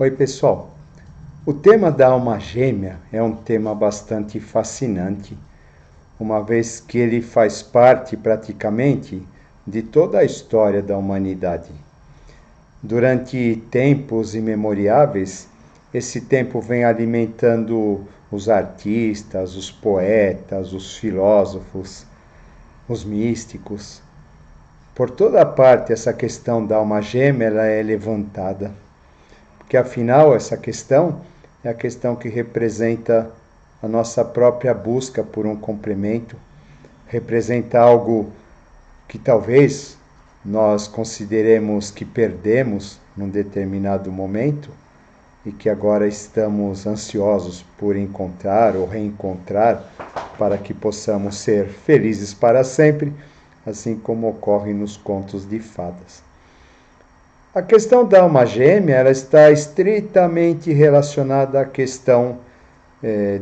Oi, pessoal. O tema da alma gêmea é um tema bastante fascinante, uma vez que ele faz parte praticamente de toda a história da humanidade. Durante tempos imemoriáveis, esse tempo vem alimentando os artistas, os poetas, os filósofos, os místicos. Por toda parte, essa questão da alma gêmea ela é levantada. Porque afinal essa questão é a questão que representa a nossa própria busca por um complemento, representa algo que talvez nós consideremos que perdemos num determinado momento e que agora estamos ansiosos por encontrar ou reencontrar para que possamos ser felizes para sempre, assim como ocorre nos contos de fadas. A questão da alma gêmea ela está estritamente relacionada à questão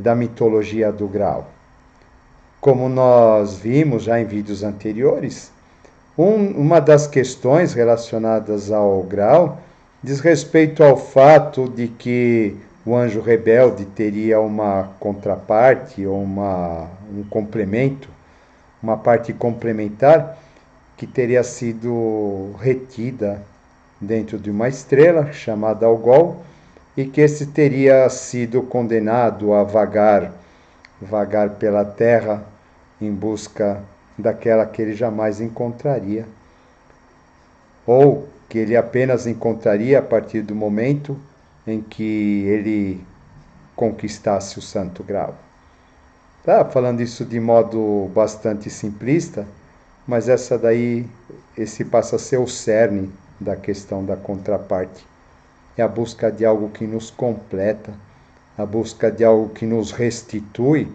da mitologia do Graal. Como nós vimos já em vídeos anteriores, uma das questões relacionadas ao Graal diz respeito ao fato de que o anjo rebelde teria uma contraparte ou um complemento, uma parte complementar que teria sido retida dentro de uma estrela chamada Algol e que esse teria sido condenado a vagar pela terra em busca daquela que ele jamais encontraria, ou que ele apenas encontraria a partir do momento em que ele conquistasse o Santo Graal. Tá falando isso de modo bastante simplista, mas esse passa a ser o cerne da questão da contraparte. É a busca de algo que nos completa, a busca de algo que nos restitui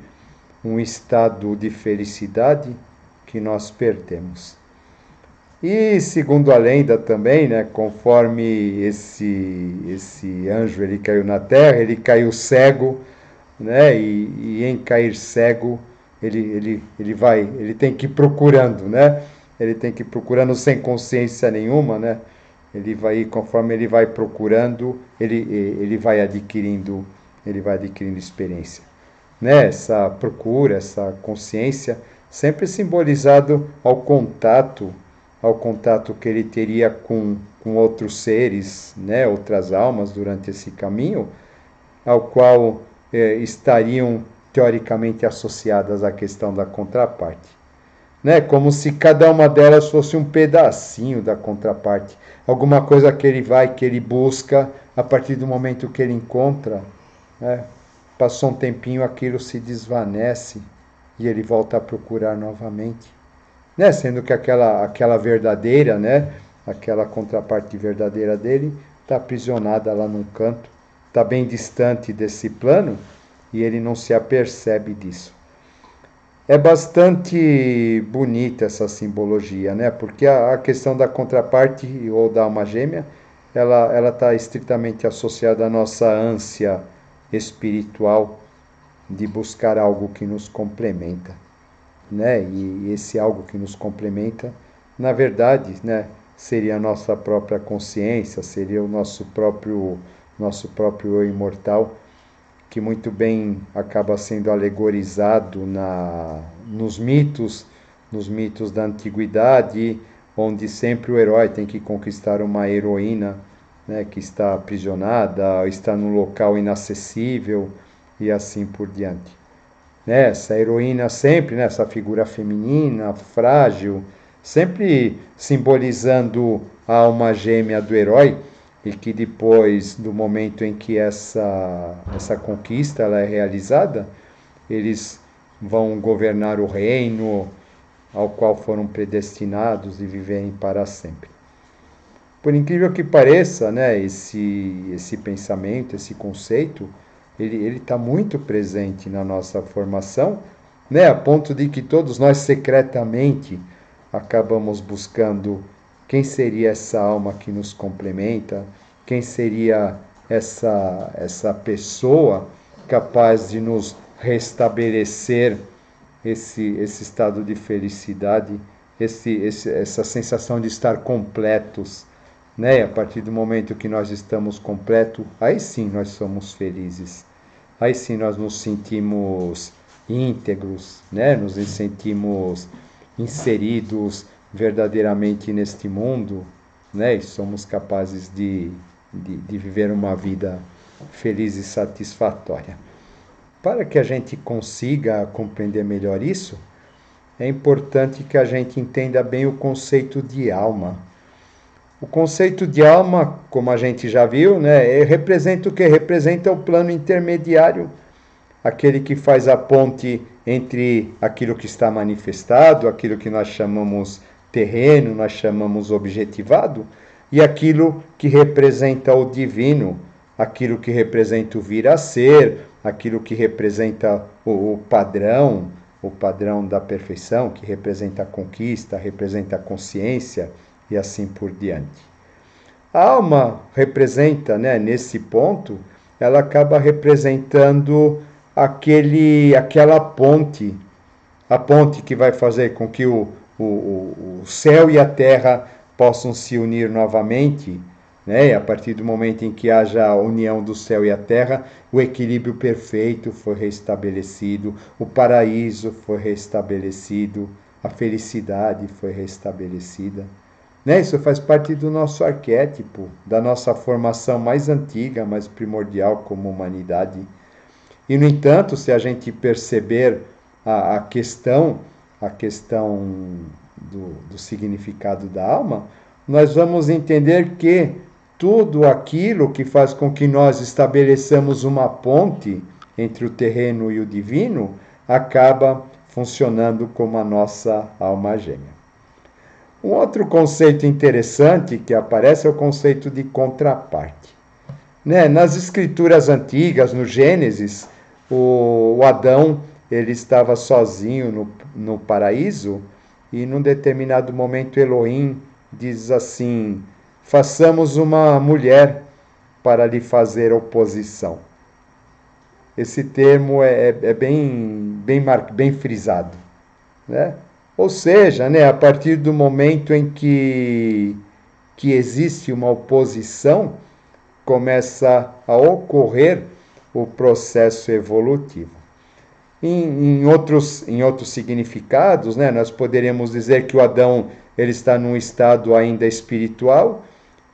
um estado de felicidade que nós perdemos. E segundo a lenda também, né, conforme esse anjo ele caiu na terra, ele caiu cego, né, e em cair cego ele tem que ir procurando, né? Ele tem que ir procurando sem consciência nenhuma, né? Conforme ele vai procurando, ele vai adquirindo experiência, né? Essa procura, essa consciência, sempre simbolizado ao contato que ele teria com outros seres, né? Outras almas durante esse caminho, ao qual estariam teoricamente associadas à questão da contraparte, né? Como se cada uma delas fosse um pedacinho da contraparte, alguma coisa que ele busca, a partir do momento que ele encontra, né? Passou um tempinho, aquilo se desvanece e ele volta a procurar novamente, né? Sendo que aquela verdadeira, né? Aquela contraparte verdadeira dele está aprisionada lá num canto, está bem distante desse plano e ele não se apercebe disso. É bastante bonita essa simbologia, né? Porque a questão da contraparte ou da alma gêmea, ela está estritamente associada à nossa ânsia espiritual de buscar algo que nos complementa, né? E esse algo que nos complementa, na verdade, né, seria a nossa própria consciência, seria o nosso próprio eu imortal, que muito bem acaba sendo alegorizado nos mitos da antiguidade, onde sempre o herói tem que conquistar uma heroína, né, que está aprisionada, está num local inacessível e assim por diante. Né, essa heroína sempre, né, essa figura feminina, frágil, sempre simbolizando a alma gêmea do herói, e que depois do momento em que essa conquista ela é realizada, eles vão governar o reino ao qual foram predestinados e viverem para sempre. Por incrível que pareça, né, esse pensamento, esse conceito, ele está muito presente na nossa formação, né, a ponto de que todos nós secretamente acabamos buscando quem seria essa alma que nos complementa, quem seria essa pessoa capaz de nos restabelecer esse estado de felicidade, essa sensação de estar completos, né? E a partir do momento que nós estamos completos, aí sim nós somos felizes. Aí sim nós nos sentimos íntegros, né? Nos sentimos inseridos verdadeiramente neste mundo, né? E somos capazes de viver uma vida feliz e satisfatória. Para que a gente consiga compreender melhor isso, é importante que a gente entenda bem o conceito de alma. O conceito de alma, como a gente já viu, né, representa o que? Representa o plano intermediário, aquele que faz a ponte entre aquilo que está manifestado, aquilo que nós chamamos terreno, nós chamamos objetivado, e aquilo que representa o divino, aquilo que representa o vir a ser, aquilo que representa o padrão da perfeição, que representa a conquista, representa a consciência e assim por diante. A alma representa, né, nesse ponto, ela acaba representando aquela ponte, a ponte que vai fazer com que o céu e a terra possam se unir novamente, né? E a partir do momento em que haja a união do céu e a terra, o equilíbrio perfeito foi restabelecido, o paraíso foi restabelecido, a felicidade foi restabelecida. Né? Isso faz parte do nosso arquétipo, da nossa formação mais antiga, mais primordial como humanidade. E, no entanto, se a gente perceber a questão do significado da alma, nós vamos entender que tudo aquilo que faz com que nós estabeleçamos uma ponte entre o terreno e o divino acaba funcionando como a nossa alma gêmea. Um outro conceito interessante que aparece é o conceito de contraparte. Né? Nas escrituras antigas, no Gênesis, o Adão ele estava sozinho no paraíso e num determinado momento Elohim diz assim: façamos uma mulher para lhe fazer oposição. Esse termo é bem frisado, né? Ou seja, né, a partir do momento em que existe uma oposição, começa a ocorrer o processo evolutivo. Em outros significados, né, nós poderíamos dizer que o Adão ele está num estado ainda espiritual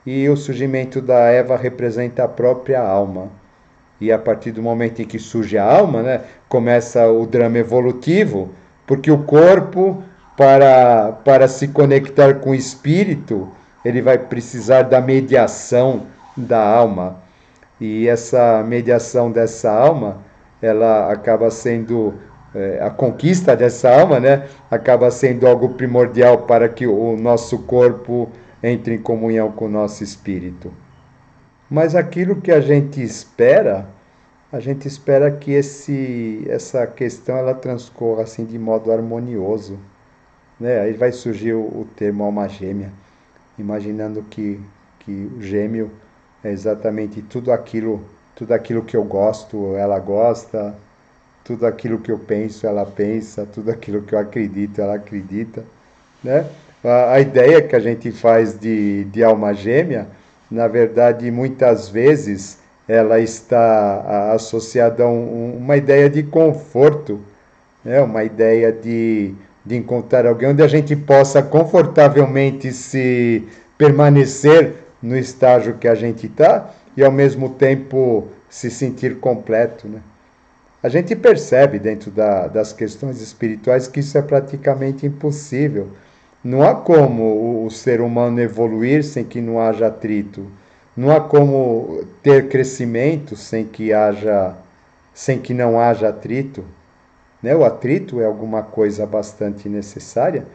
e o surgimento da Eva representa a própria alma. E a partir do momento em que surge a alma, né, começa o drama evolutivo, porque o corpo, para se conectar com o espírito, ele vai precisar da mediação da alma. E essa mediação dessa alma, ela acaba sendo, a conquista dessa alma, né, acaba sendo algo primordial para que o nosso corpo entre em comunhão com o nosso espírito. Mas aquilo que a gente espera que essa questão ela transcorra assim de modo harmonioso, né? Aí vai surgir o termo alma gêmea, imaginando que o gêmeo é exatamente tudo aquilo que eu gosto, ela gosta, tudo aquilo que eu penso, ela pensa, tudo aquilo que eu acredito, ela acredita, né? A ideia que a gente faz de alma gêmea, na verdade, muitas vezes ela está associada a uma ideia de conforto, né? Uma ideia de encontrar alguém onde a gente possa confortavelmente se permanecer no estágio que a gente está e ao mesmo tempo se sentir completo, né? A gente percebe dentro das questões espirituais que isso é praticamente impossível. Não há como o ser humano evoluir sem que não haja atrito. Não há como ter crescimento sem que não haja atrito. Né? O atrito é alguma coisa bastante necessária.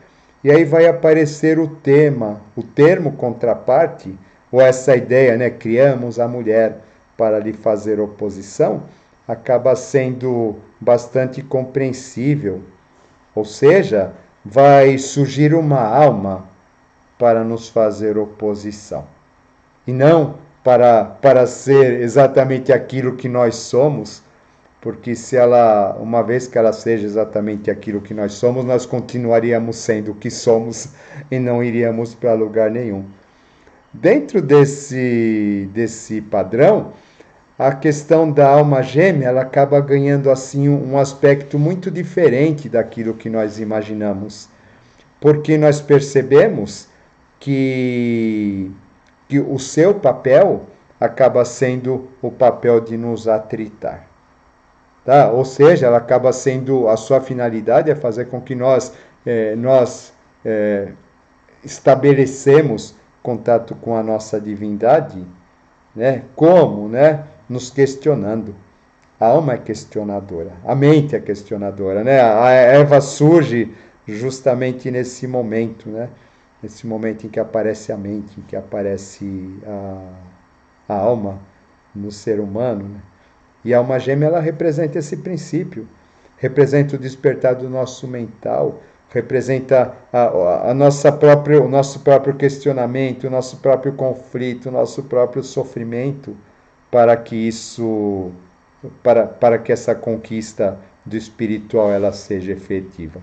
E aí vai aparecer o termo contraparte, ou essa ideia, né? Criamos a mulher para lhe fazer oposição, acaba sendo bastante compreensível. Ou seja, vai surgir uma alma para nos fazer oposição. E não para ser exatamente aquilo que nós somos, porque uma vez que ela seja exatamente aquilo que nós somos, nós continuaríamos sendo o que somos e não iríamos para lugar nenhum. Dentro desse padrão, a questão da alma gêmea, ela acaba ganhando assim um aspecto muito diferente daquilo que nós imaginamos, porque nós percebemos que o seu papel acaba sendo o papel de nos atritar. Tá? Ou seja, ela acaba sendo, a sua finalidade é fazer com que nós estabelecemos contato com a nossa divindade, né? Como, né? Nos questionando. A alma é questionadora, a mente é questionadora, né? A Eva surge justamente nesse momento, né? Nesse momento em que aparece a mente, em que aparece a alma no ser humano, né? E a alma gêmea, ela representa esse princípio, representa o despertar do nosso mental, representa a nossa própria, o nosso próprio questionamento, o nosso próprio conflito, o nosso próprio sofrimento, para que isso, para que essa conquista do espiritual ela seja efetiva.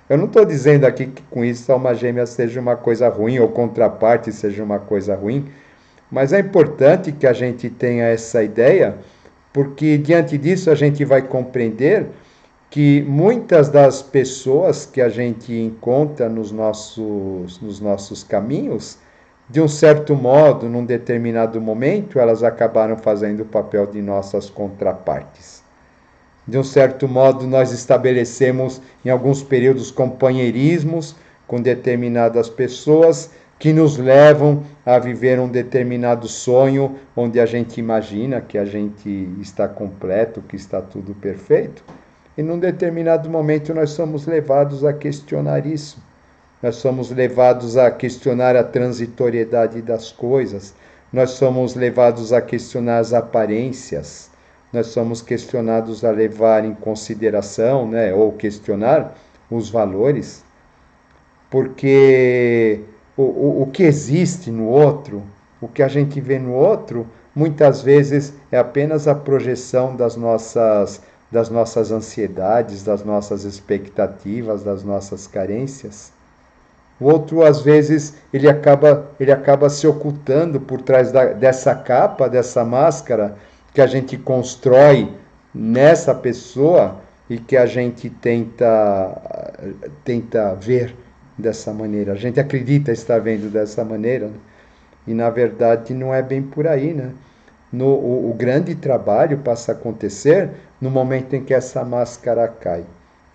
Eu não estou dizendo aqui que com isso a alma gêmea seja uma coisa ruim ou contraparte seja uma coisa ruim, mas é importante que a gente tenha essa ideia, porque diante disso a gente vai compreender que muitas das pessoas que a gente encontra nos nossos caminhos, de um certo modo, num determinado momento, elas acabaram fazendo o papel de nossas contrapartes. De um certo modo, nós estabelecemos em alguns períodos companheirismos com determinadas pessoas que nos levam a viver um determinado sonho onde a gente imagina que a gente está completo, que está tudo perfeito. E num determinado momento nós somos levados a questionar isso. Nós somos levados a questionar a transitoriedade das coisas. Nós somos levados a questionar as aparências. Nós somos questionados a levar em consideração, né, ou questionar os valores. Porque o que existe no outro, o que a gente vê no outro, muitas vezes é apenas a projeção das nossas ansiedades, das nossas expectativas, das nossas carências. O outro, às vezes, ele acaba se ocultando por trás dessa capa, dessa máscara que a gente constrói nessa pessoa e que a gente tenta ver dessa maneira. A gente acredita estar vendo dessa maneira, né? E, na verdade, não é bem por aí, né? O grande trabalho passa a acontecer no momento em que essa máscara cai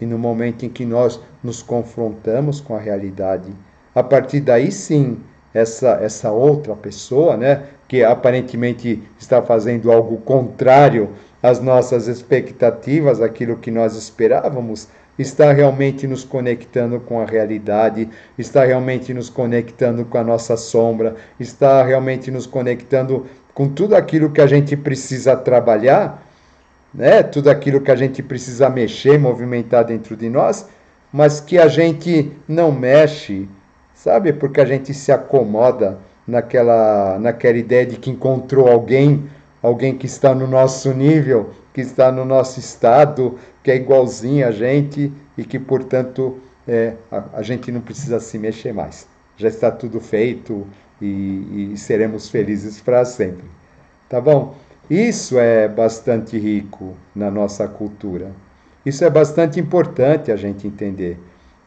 e no momento em que nós nos confrontamos com a realidade. A partir daí, sim, essa outra pessoa, né, que aparentemente está fazendo algo contrário às nossas expectativas, aquilo que nós esperávamos, está realmente nos conectando com a realidade, está realmente nos conectando com a nossa sombra, está realmente nos conectando com tudo aquilo que a gente precisa trabalhar, né? Tudo aquilo que a gente precisa mexer, movimentar dentro de nós, mas que a gente não mexe, sabe? Porque a gente se acomoda naquela ideia de que encontrou alguém que está no nosso nível, que está no nosso estado, que é igualzinho a gente e que, portanto, a gente não precisa se mexer mais. Já está tudo feito e seremos felizes para sempre. Tá bom? Isso é bastante rico na nossa cultura. Isso é bastante importante a gente entender,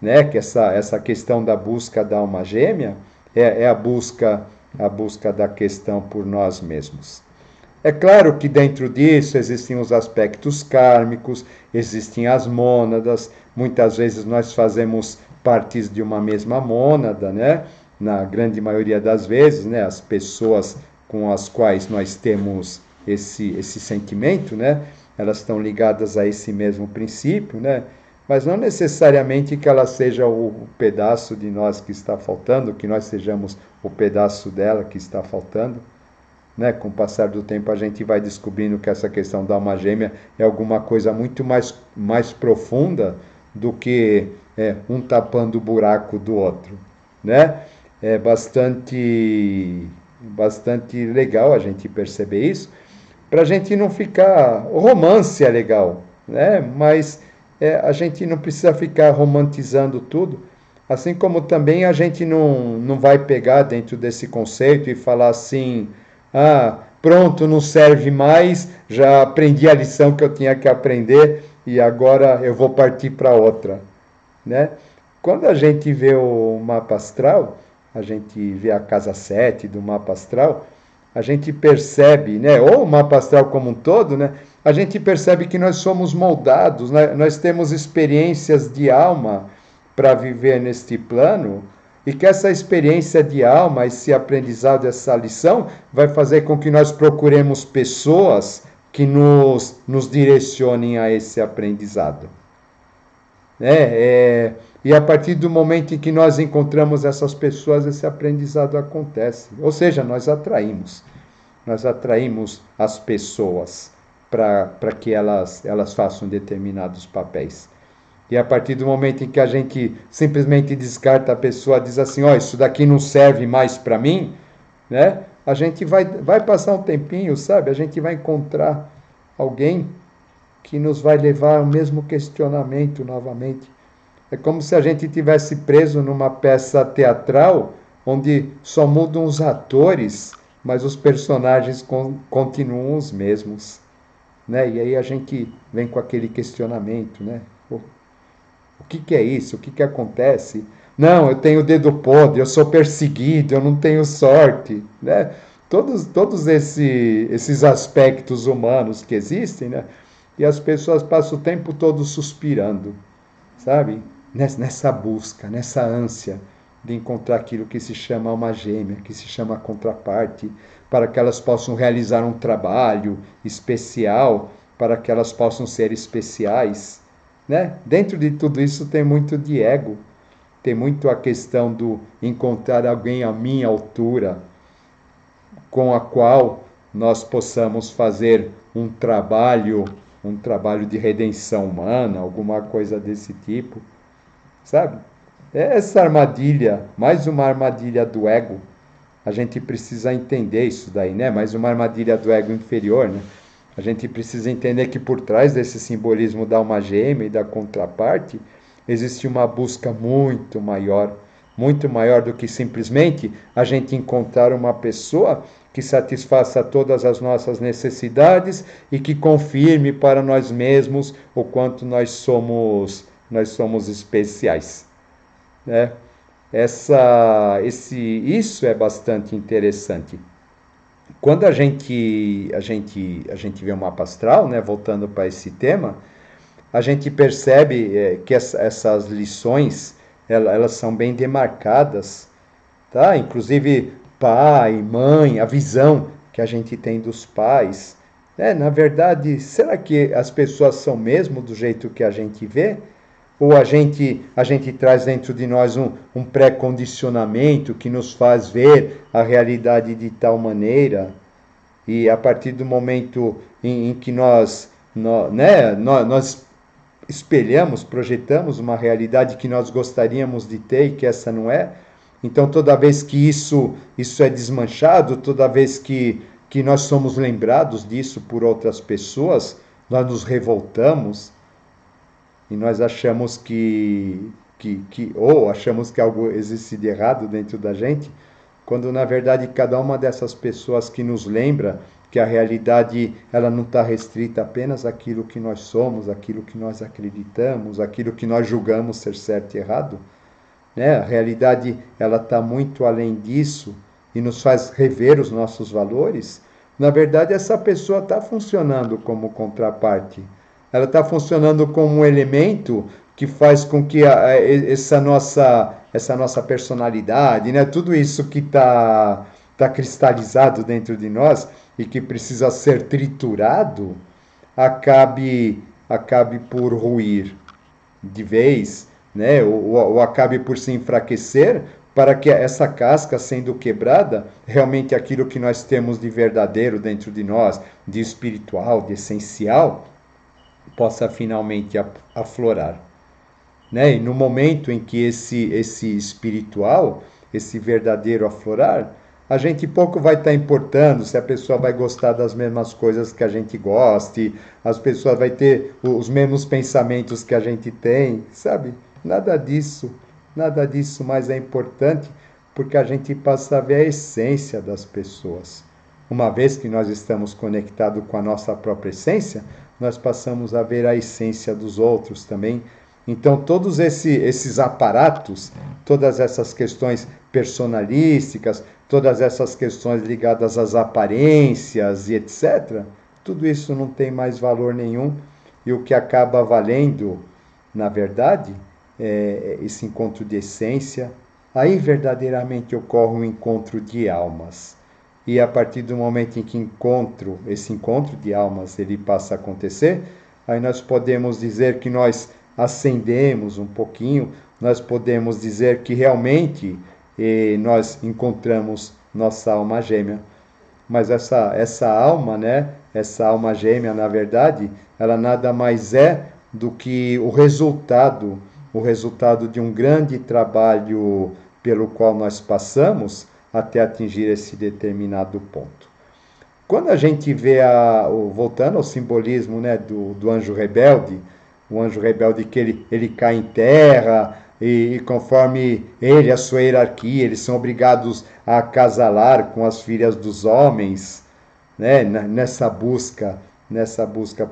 né? Que essa questão da busca da alma gêmea é a busca da questão por nós mesmos. É claro que dentro disso existem os aspectos kármicos, existem as mônadas, muitas vezes nós fazemos partes de uma mesma mônada, né? Na grande maioria das vezes, né? As pessoas com as quais nós temos esse sentimento, né? Elas estão ligadas a esse mesmo princípio, né? Mas não necessariamente que ela seja o pedaço de nós que está faltando, que nós sejamos o pedaço dela que está faltando. Né? Com o passar do tempo a gente vai descobrindo que essa questão da alma gêmea é alguma coisa muito mais profunda do que um tapando o buraco do outro, né? É bastante legal a gente perceber isso, para a gente não ficar... O romance é legal, né? Mas a gente não precisa ficar romantizando tudo, Assim como também a gente não vai pegar dentro desse conceito e falar assim, ah, pronto, não serve mais, já aprendi a lição que eu tinha que aprender e agora eu vou partir para outra, né? Quando a gente vê o mapa astral, a gente vê a casa 7 do mapa astral, a gente percebe, né, ou o mapa astral como um todo, né, a gente percebe que nós somos moldados, né, nós temos experiências de alma para viver neste plano, e que essa experiência de alma, esse aprendizado, essa lição, vai fazer com que nós procuremos pessoas que nos direcionem a esse aprendizado. E a partir do momento em que nós encontramos essas pessoas, esse aprendizado acontece. Ou seja, nós atraímos as pessoas para que elas façam determinados papéis. E a partir do momento em que a gente simplesmente descarta a pessoa, diz assim, ó, isso daqui não serve mais para mim, né? A gente vai passar um tempinho, sabe? A gente vai encontrar alguém que nos vai levar ao mesmo questionamento novamente. É como se a gente tivesse preso numa peça teatral onde só mudam os atores, mas os personagens continuam os mesmos, né? E aí a gente vem com aquele questionamento, né? O que é isso? O que acontece? Não, eu tenho o dedo podre, eu sou perseguido, eu não tenho sorte, né? Todos esses aspectos humanos que existem, né? E as pessoas passam o tempo todo suspirando, sabe? Nessa busca, nessa ânsia de encontrar aquilo que se chama alma gêmea, que se chama contraparte, para que elas possam realizar um trabalho especial, para que elas possam ser especiais, né? Dentro de tudo isso tem muito de ego, tem muito a questão do encontrar alguém à minha altura, com a qual nós possamos fazer um trabalho de redenção humana, alguma coisa desse tipo, sabe? Essa armadilha, mais uma armadilha do ego, a gente precisa entender isso daí, né? Mais uma armadilha do ego inferior, né? A gente precisa entender que por trás desse simbolismo da alma gêmea e da contraparte, existe uma busca muito maior do que simplesmente a gente encontrar uma pessoa que satisfaça todas as nossas necessidades e que confirme para nós mesmos o quanto nós somos especiais, né? Isso é bastante interessante. Quando a gente vê o mapa astral, né, voltando para esse tema, a gente percebe que essas lições elas são bem demarcadas, tá? Inclusive pai, mãe, a visão que a gente tem dos pais. Na verdade, será que as pessoas são mesmo do jeito que a gente vê? Ou a gente traz dentro de nós um pré-condicionamento que nos faz ver a realidade de tal maneira, e a partir do momento em que nós espelhamos, projetamos uma realidade que nós gostaríamos de ter e que essa não é, então toda vez que isso é desmanchado, toda vez que nós somos lembrados disso por outras pessoas, nós nos revoltamos, e nós achamos ou achamos que algo existe de errado dentro da gente, quando na verdade cada uma dessas pessoas que nos lembra que a realidade ela não está restrita apenas àquilo que nós somos, àquilo que nós acreditamos, àquilo que nós julgamos ser certo e errado, né? A realidade ela está muito além disso e nos faz rever os nossos valores. Na verdade, essa pessoa está funcionando como contraparte. Ela está funcionando como um elemento que faz com que essa nossa personalidade, né, tudo isso que está cristalizado dentro de nós e que precisa ser triturado, acabe por ruir de vez, né, ou acabe por se enfraquecer, para que essa casca sendo quebrada, realmente aquilo que nós temos de verdadeiro dentro de nós, de espiritual, de essencial, possa finalmente aflorar, né? E no momento em que esse espiritual, esse verdadeiro aflorar, a gente pouco vai estar importando se a pessoa vai gostar das mesmas coisas que a gente goste, as pessoas vão ter os mesmos pensamentos que a gente tem, sabe? Nada disso. Nada disso mais é importante, porque a gente passa a ver a essência das pessoas. Uma vez que nós estamos conectados com a nossa própria essência, nós passamos a ver a essência dos outros também. Então, todos esses aparatos, todas essas questões personalísticas, todas essas questões ligadas às aparências e etc., tudo isso não tem mais valor nenhum. E o que acaba valendo, na verdade, é esse encontro de essência. Aí verdadeiramente ocorre um encontro de almas. E a partir do momento em que esse encontro de almas, ele passa a acontecer, aí nós podemos dizer que nós ascendemos um pouquinho, nós podemos dizer que realmente nós encontramos nossa alma gêmea. Mas essa alma, né, essa alma gêmea, na verdade, ela nada mais é do que o resultado de um grande trabalho pelo qual nós passamos até atingir esse determinado ponto. Quando a gente vê, voltando ao simbolismo, né, do anjo rebelde, o anjo rebelde que ele cai em terra, e conforme ele, a sua hierarquia, eles são obrigados a acasalar com as filhas dos homens, né, nessa busca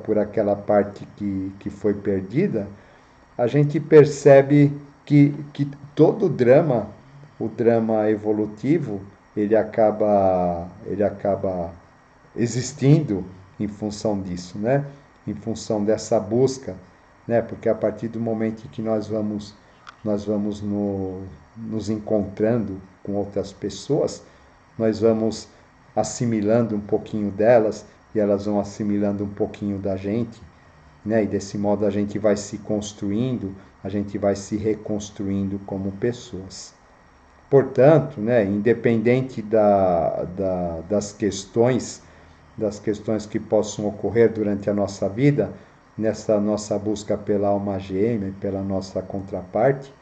por aquela parte que foi perdida, a gente percebe que todo o drama evolutivo, ele acaba existindo em função disso, né? Em função dessa busca, né? Porque a partir do momento em que nós vamos nos encontrando com outras pessoas, nós vamos assimilando um pouquinho delas e elas vão assimilando um pouquinho da gente, né? E desse modo a gente vai se construindo, a gente vai se reconstruindo como pessoas. Portanto, né, independente das questões que possam ocorrer durante a nossa vida, nessa nossa busca pela alma gêmea, pela nossa contraparte,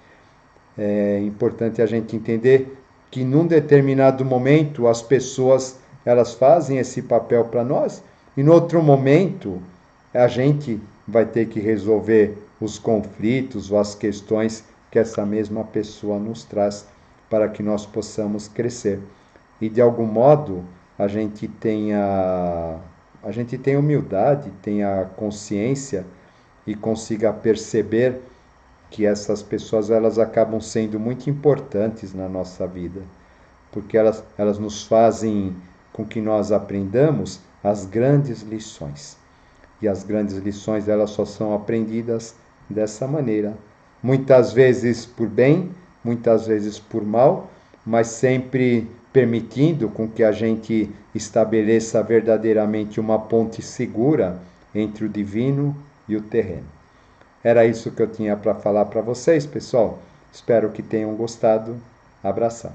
é importante a gente entender que num determinado momento as pessoas elas fazem esse papel para nós e no outro momento a gente vai ter que resolver os conflitos ou as questões que essa mesma pessoa nos traz para que nós possamos crescer. E de algum modo a gente tenha humildade, tenha consciência e consiga perceber que essas pessoas elas acabam sendo muito importantes na nossa vida, porque elas nos fazem com que nós aprendamos as grandes lições. E as grandes lições elas só são aprendidas dessa maneira. Muitas vezes por bem, muitas vezes por mal, mas sempre permitindo com que a gente estabeleça verdadeiramente uma ponte segura entre o divino e o terreno. Era isso que eu tinha para falar para vocês, pessoal. Espero que tenham gostado. Abração.